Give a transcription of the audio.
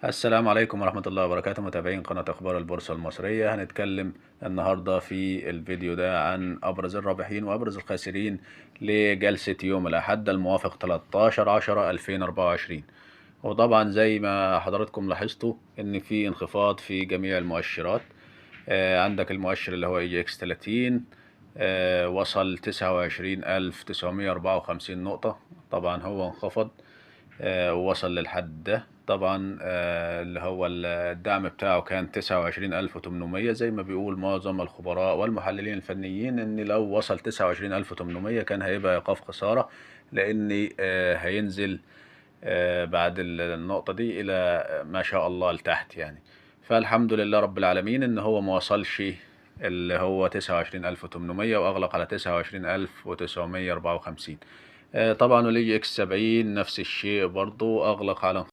السلام عليكم ورحمة الله وبركاته، متابعين قناة أخبار البورصة المصرية. هنتكلم النهاردة في الفيديو ده عن أبرز الرابحين وأبرز الخاسرين لجلسة يوم الأحد الموافق 13/10/2024. وطبعا زي ما حضراتكم لاحظتوا إن في انخفاض في جميع المؤشرات. عندك المؤشر اللي هو EGX 30 وصل 29,954 نقطة. طبعا هو انخفض ووصل للحد ده. طبعا اللي هو الدعم بتاعه كان 29,800، زي ما بيقول معظم الخبراء والمحللين الفنيين ان لو وصل 29,800 كان هيبقى ايقاف خسارة، لان هينزل بعد النقطة دي الى ما شاء الله لتحت يعني. فالحمد لله رب العالمين ان هو ما وصلش اللي هو 29,800 واغلق على 29,954. طبعا والإي إكس 70 نفس الشيء برضو أغلق على